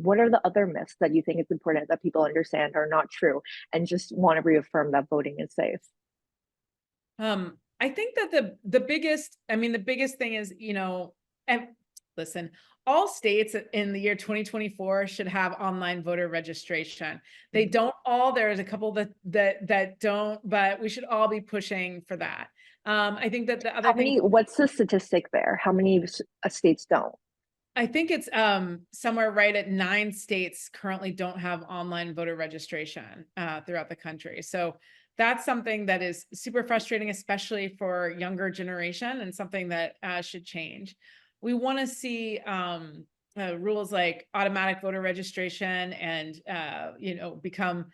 What are the other myths that you think it's important that people understand are not true and just want to reaffirm that voting is safe? I think that the biggest, I mean, the biggest thing is, and listen, all states in the year 2024 should have online voter registration. They Mhm. don't all. There's a couple that don't, but we should all be pushing for that. I think that the other How thing, many, what's the statistic there? How many states don't? I think it's somewhere right at 9 states currently don't have online voter registration throughout the country. So that's something that is super frustrating, especially for younger generation, and something that should change. We want to see rules like automatic voter registration and become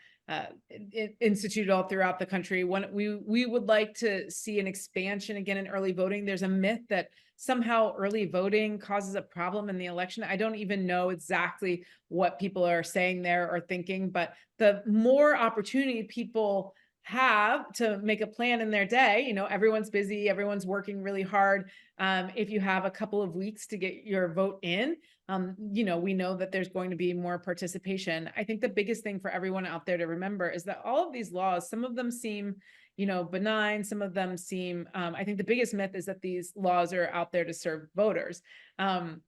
instituted all throughout the country. When we would like to see an expansion again in early voting. There's a myth that somehow early voting causes a problem in the election. I don't even know exactly what people are saying there or thinking, but the more opportunity people have to make a plan in their day, everyone's busy, everyone's working really hard. If you have a couple of weeks to get your vote in, we know that there's going to be more participation. I think the biggest thing for everyone out there to remember is that all of these laws, some of them seem benign. Some of them seem, I think the biggest myth is that these laws are out there to serve voters. Um,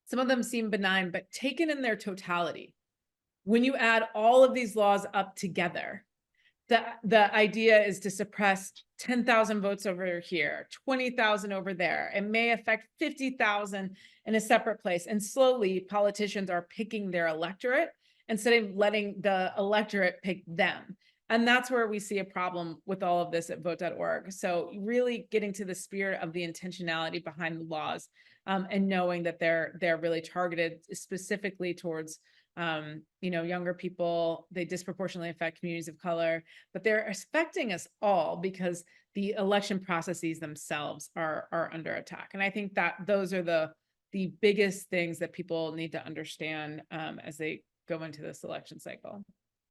some of them seem benign, but taken in their totality, when you add all of these laws up together, the idea is to suppress 10,000 votes over here, 20,000 over there. It may affect 50,000 in a separate place. And slowly politicians are picking their electorate instead of letting the electorate pick them. And that's where we see a problem with all of this at vote.org. So really getting to the spirit of the intentionality behind the laws, and knowing that they're really targeted specifically towards younger people. They disproportionately affect communities of color, but they're affecting us all because the election processes themselves are under attack. And I think that those are the biggest things that people need to understand as they go into this election cycle.